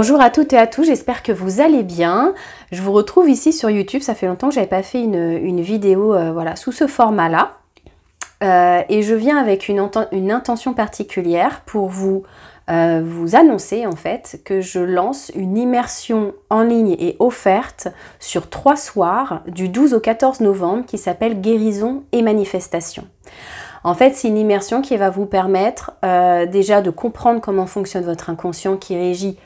Bonjour à toutes et à tous, j'espère que vous allez bien. Je vous retrouve ici sur YouTube, ça fait longtemps que je n'avais pas fait une vidéo voilà, sous ce format-là. Et je viens avec une intention particulière pour vous annoncer en fait que je lance une immersion en ligne et offerte sur 3 soirs du 12 au 14 novembre qui s'appelle Guérison et Manifestation. En fait, c'est une immersion qui va vous permettre déjà de comprendre comment fonctionne votre inconscient qui régit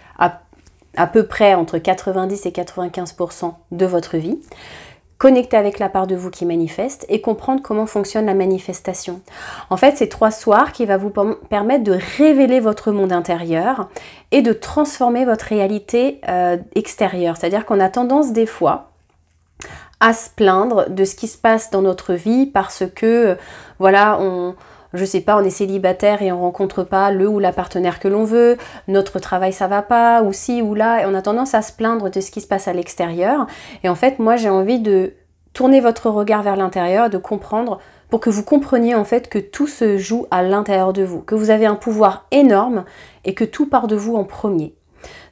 à peu près entre 90 et 95% de votre vie, connecter avec la part de vous qui manifeste et comprendre comment fonctionne la manifestation. En fait, c'est 3 soirs qui va vous permettre de révéler votre monde intérieur et de transformer votre réalité extérieure. C'est-à-dire qu'on a tendance des fois à se plaindre de ce qui se passe dans notre vie parce que, voilà, je sais pas, on est célibataire et on rencontre pas le ou la partenaire que l'on veut, notre travail ça va pas, ou ci ou là, et on a tendance à se plaindre de ce qui se passe à l'extérieur. Et en fait, moi j'ai envie de tourner votre regard vers l'intérieur, de comprendre, pour que vous compreniez en fait que tout se joue à l'intérieur de vous, que vous avez un pouvoir énorme et que tout part de vous en premier.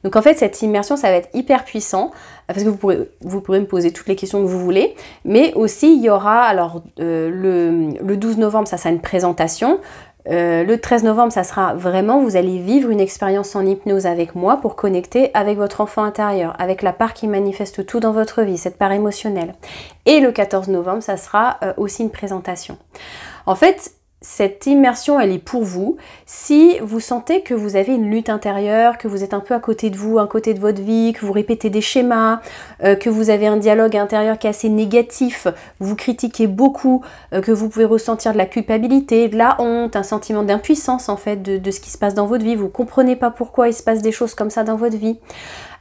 Donc en fait, cette immersion, ça va être hyper puissant parce que vous pourrez me poser toutes les questions que vous voulez, mais aussi il y aura, alors le 12 novembre, ça sera une présentation, le 13 novembre, ça sera vraiment, vous allez vivre une expérience en hypnose avec moi pour connecter avec votre enfant intérieur, avec la part qui manifeste tout dans votre vie, cette part émotionnelle. Et le 14 novembre, ça sera aussi une présentation. En fait, cette immersion, elle est pour vous. Si vous sentez que vous avez une lutte intérieure, que vous êtes un peu à côté de vous, à côté de votre vie, que vous répétez des schémas, que vous avez un dialogue intérieur qui est assez négatif, vous critiquez beaucoup, que vous pouvez ressentir de la culpabilité, de la honte, un sentiment d'impuissance en fait de ce qui se passe dans votre vie, vous ne comprenez pas pourquoi il se passe des choses comme ça dans votre vie,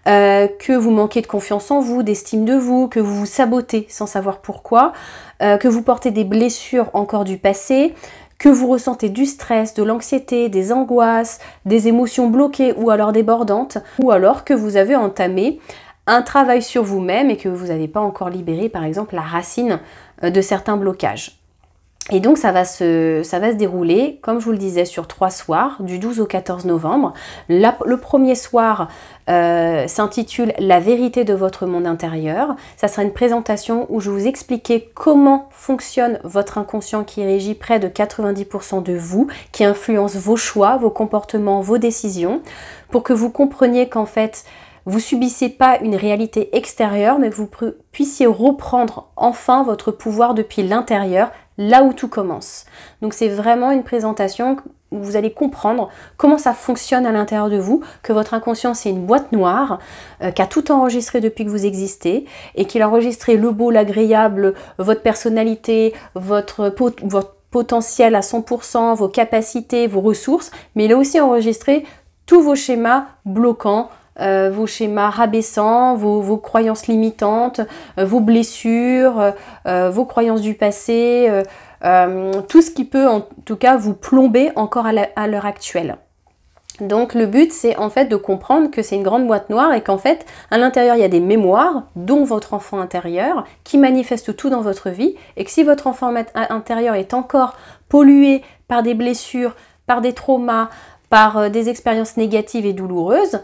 que vous manquez de confiance en vous, d'estime de vous, que vous vous sabotez sans savoir pourquoi, que vous portez des blessures encore du passé, que vous ressentez du stress, de l'anxiété, des angoisses, des émotions bloquées ou alors débordantes, ou alors que vous avez entamé un travail sur vous-même et que vous n'avez pas encore libéré par exemple la racine de certains blocages. Et donc ça va se dérouler, comme je vous le disais, sur 3 soirs, du 12 au 14 novembre. Le premier soir s'intitule « La vérité de votre monde intérieur ». Ça sera une présentation où je vais vous expliquer comment fonctionne votre inconscient qui régit près de 90% de vous, qui influence vos choix, vos comportements, vos décisions, pour que vous compreniez qu'en fait, vous subissez pas une réalité extérieure, mais que vous puissiez reprendre enfin votre pouvoir depuis l'intérieur, là où tout commence. Donc c'est vraiment une présentation où vous allez comprendre comment ça fonctionne à l'intérieur de vous, que votre inconscient c'est une boîte noire qui a tout enregistré depuis que vous existez et qu'il a enregistré le beau, l'agréable, votre personnalité, votre potentiel à 100%, vos capacités, vos ressources, mais il a aussi enregistré tous vos schémas bloquants, vos schémas rabaissants, vos croyances limitantes, vos blessures, vos croyances du passé, tout ce qui peut en tout cas vous plomber encore à l'heure actuelle. Donc le but c'est en fait de comprendre que c'est une grande boîte noire et qu'en fait à l'intérieur il y a des mémoires dont votre enfant intérieur qui manifeste tout dans votre vie et que si votre enfant intérieur est encore pollué par des blessures, par des traumas, par des expériences négatives et douloureuses,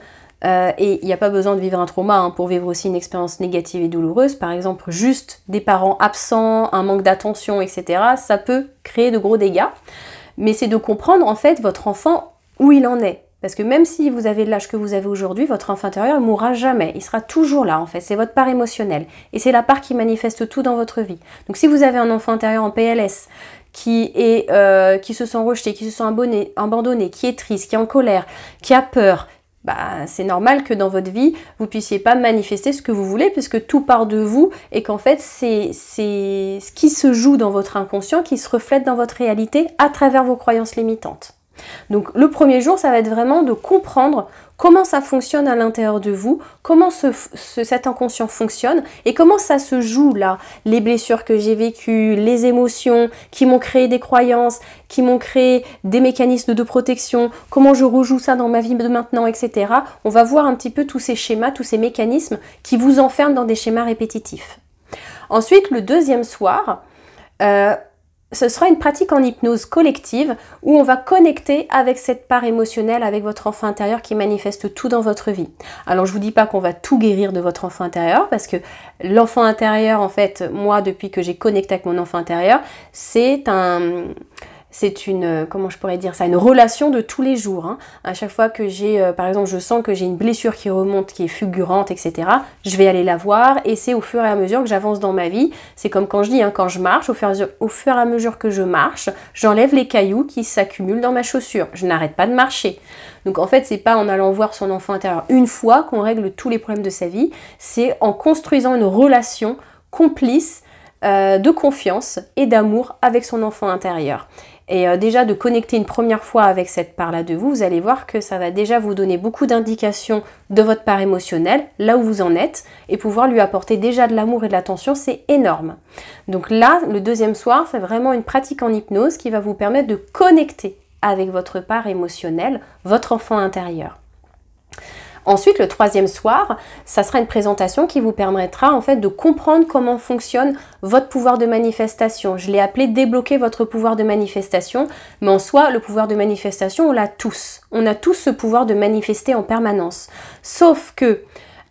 et il n'y a pas besoin de vivre un trauma pour vivre aussi une expérience négative et douloureuse. Par exemple, juste des parents absents, un manque d'attention, etc. Ça peut créer de gros dégâts. Mais c'est de comprendre en fait votre enfant où il en est. Parce que même si vous avez l'âge que vous avez aujourd'hui, votre enfant intérieur ne mourra jamais. Il sera toujours là en fait. C'est votre part émotionnelle. Et c'est la part qui manifeste tout dans votre vie. Donc si vous avez un enfant intérieur en PLS, qui se sent rejeté, qui se sent abandonné, qui est triste, qui est en colère, qui a peur, c'est normal que dans votre vie, vous puissiez pas manifester ce que vous voulez puisque tout part de vous et qu'en fait, c'est ce qui se joue dans votre inconscient qui se reflète dans votre réalité à travers vos croyances limitantes. Donc le premier jour, ça va être vraiment de comprendre comment ça fonctionne à l'intérieur de vous, comment cet inconscient fonctionne et comment ça se joue là, les blessures que j'ai vécues, les émotions qui m'ont créé des croyances, qui m'ont créé des mécanismes de protection, comment je rejoue ça dans ma vie de maintenant, etc. On va voir un petit peu tous ces schémas, tous ces mécanismes qui vous enferment dans des schémas répétitifs. Ensuite, le deuxième soir, ce sera une pratique en hypnose collective où on va connecter avec cette part émotionnelle, avec votre enfant intérieur qui manifeste tout dans votre vie. Alors je vous dis pas qu'on va tout guérir de votre enfant intérieur parce que l'enfant intérieur, en fait, moi depuis que j'ai connecté avec mon enfant intérieur, c'est une, comment je pourrais dire ça, une relation de tous les jours. Hein. À chaque fois que j'ai, par exemple, je sens que j'ai une blessure qui remonte, qui est fulgurante, etc., je vais aller la voir et c'est au fur et à mesure que j'avance dans ma vie. C'est comme quand je dis, hein, quand je marche, au fur et à mesure que je marche, j'enlève les cailloux qui s'accumulent dans ma chaussure. Je n'arrête pas de marcher. Donc en fait, c'est pas en allant voir son enfant intérieur une fois qu'on règle tous les problèmes de sa vie, c'est en construisant une relation complice de confiance et d'amour avec son enfant intérieur. Et déjà de connecter une première fois avec cette part-là de vous, vous allez voir que ça va déjà vous donner beaucoup d'indications de votre part émotionnelle, là où vous en êtes, et pouvoir lui apporter déjà de l'amour et de l'attention, c'est énorme. Donc là, le deuxième soir, c'est vraiment une pratique en hypnose qui va vous permettre de connecter avec votre part émotionnelle, votre enfant intérieur. Ensuite, le troisième soir, ça sera une présentation qui vous permettra en fait de comprendre comment fonctionne votre pouvoir de manifestation. Je l'ai appelé débloquer votre pouvoir de manifestation, mais en soi, le pouvoir de manifestation, on l'a tous. On a tous ce pouvoir de manifester en permanence. Sauf que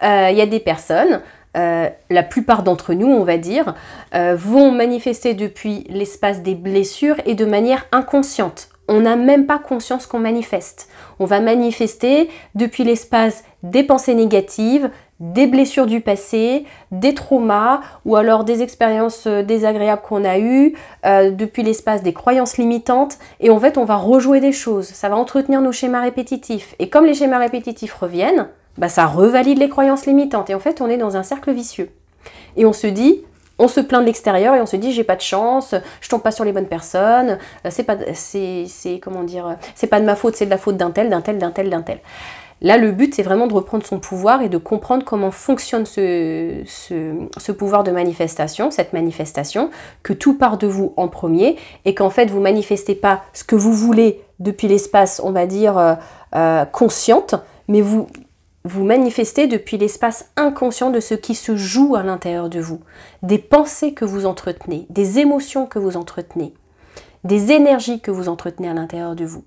il y a des personnes, la plupart d'entre nous, on va dire, vont manifester depuis l'espace des blessures et de manière inconsciente. On n'a même pas conscience qu'on manifeste. On va manifester depuis l'espace des pensées négatives, des blessures du passé, des traumas ou alors des expériences désagréables qu'on a eues, depuis l'espace des croyances limitantes. Et en fait, on va rejouer des choses. Ça va entretenir nos schémas répétitifs. Et comme les schémas répétitifs reviennent, bah, ça revalide les croyances limitantes. Et en fait, on est dans un cercle vicieux. Et on se dit... On se plaint de l'extérieur et on se dit j'ai pas de chance, je tombe pas sur les bonnes personnes, c'est pas de ma faute, c'est de la faute d'un tel. Là, le but, c'est vraiment de reprendre son pouvoir et de comprendre comment fonctionne ce pouvoir de manifestation, cette manifestation, que tout part de vous en premier et qu'en fait, vous manifestez pas ce que vous voulez depuis l'espace, on va dire, consciente, mais vous manifestez depuis l'espace inconscient de ce qui se joue à l'intérieur de vous, des pensées que vous entretenez, des émotions que vous entretenez, des énergies que vous entretenez à l'intérieur de vous.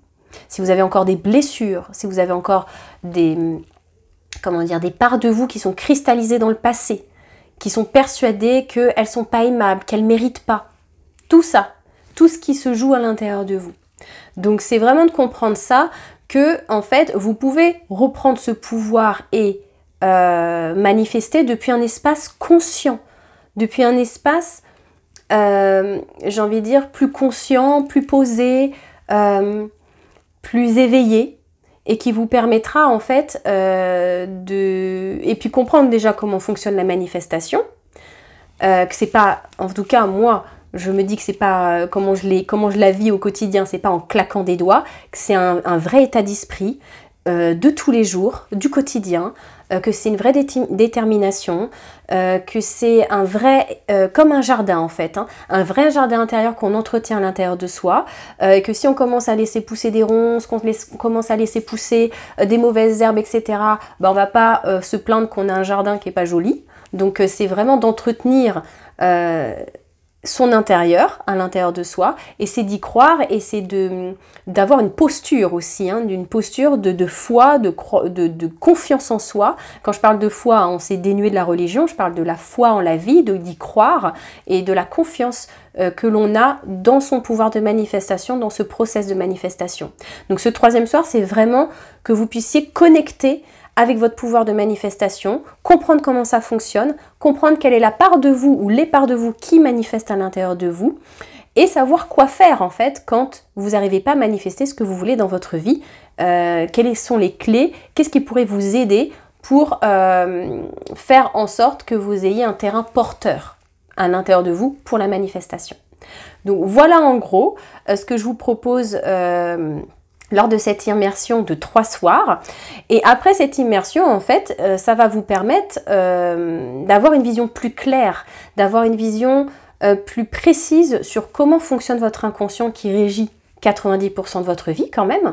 Si vous avez encore des blessures, si vous avez encore des parts de vous qui sont cristallisées dans le passé, qui sont persuadées qu'elles ne sont pas aimables, qu'elles ne méritent pas, tout ça, tout ce qui se joue à l'intérieur de vous. Donc c'est vraiment de comprendre ça, que en fait vous pouvez reprendre ce pouvoir et manifester depuis un espace conscient, depuis un espace, j'ai envie de dire, plus conscient, plus posé, plus éveillé, et qui vous permettra en fait et puis comprendre déjà comment fonctionne la manifestation, que c'est pas, en tout cas moi, je me dis que c'est pas comment je la vis au quotidien, c'est pas en claquant des doigts, que c'est un vrai état d'esprit de tous les jours, du quotidien, que c'est une vraie détermination, que c'est un vrai, comme un jardin en fait, hein, un vrai jardin intérieur qu'on entretient à l'intérieur de soi, que si on commence à laisser pousser des ronces, qu'on commence à laisser pousser des mauvaises herbes, etc., ben on va pas se plaindre qu'on a un jardin qui est pas joli. Donc c'est vraiment d'entretenir son intérieur, à l'intérieur de soi, et c'est d'y croire, et c'est d'avoir une posture aussi, hein, d'une posture de foi, de confiance en soi. Quand je parle de foi, on s'est dénué de la religion, je parle de la foi en la vie, d'y croire, et de la confiance que l'on a dans son pouvoir de manifestation, dans ce process de manifestation. Donc ce troisième soir, c'est vraiment que vous puissiez connecter avec votre pouvoir de manifestation, comprendre comment ça fonctionne, comprendre quelle est la part de vous ou les parts de vous qui manifestent à l'intérieur de vous, et savoir quoi faire en fait quand vous n'arrivez pas à manifester ce que vous voulez dans votre vie, quelles sont les clés, qu'est-ce qui pourrait vous aider pour faire en sorte que vous ayez un terrain porteur à l'intérieur de vous pour la manifestation. Donc voilà en gros ce que je vous propose lors de cette immersion de 3 soirs. Et après cette immersion, en fait, ça va vous permettre d'avoir une vision plus claire, d'avoir une vision plus précise sur comment fonctionne votre inconscient qui régit 90% de votre vie quand même.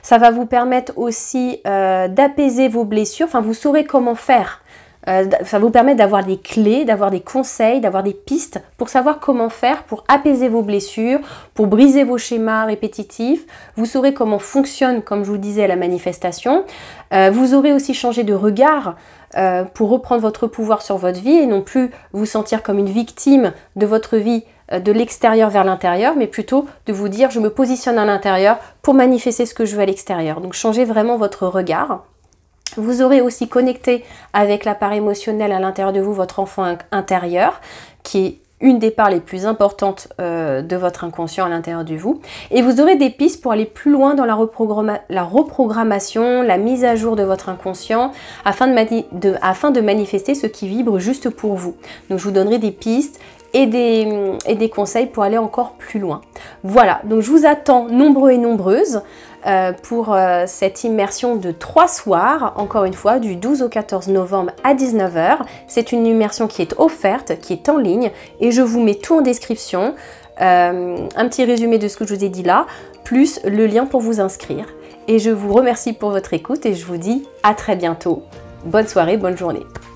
Ça va vous permettre aussi d'apaiser vos blessures, enfin vous saurez comment faire Ça vous permet d'avoir des clés, d'avoir des conseils, d'avoir des pistes pour savoir comment faire pour apaiser vos blessures, pour briser vos schémas répétitifs. Vous saurez comment fonctionne, comme je vous disais, la manifestation. Vous aurez aussi changé de regard pour reprendre votre pouvoir sur votre vie et non plus vous sentir comme une victime de votre vie de l'extérieur vers l'intérieur, mais plutôt de vous dire je me positionne à l'intérieur pour manifester ce que je veux à l'extérieur. Donc changez vraiment votre regard. Vous aurez aussi connecté avec la part émotionnelle à l'intérieur de vous, votre enfant intérieur, qui est une des parts les plus importantes de votre inconscient à l'intérieur de vous. Et vous aurez des pistes pour aller plus loin dans la reprogrammation, la mise à jour de votre inconscient, afin de manifester ce qui vibre juste pour vous. Donc je vous donnerai des pistes et des conseils pour aller encore plus loin. Voilà, donc je vous attends nombreux et nombreuses pour cette immersion de 3 soirs, encore une fois, du 12 au 14 novembre à 19 h. C'est une immersion qui est offerte, qui est en ligne, et je vous mets tout en description, un petit résumé de ce que je vous ai dit là, plus le lien pour vous inscrire. Et je vous remercie pour votre écoute et je vous dis à très bientôt. Bonne soirée, bonne journée.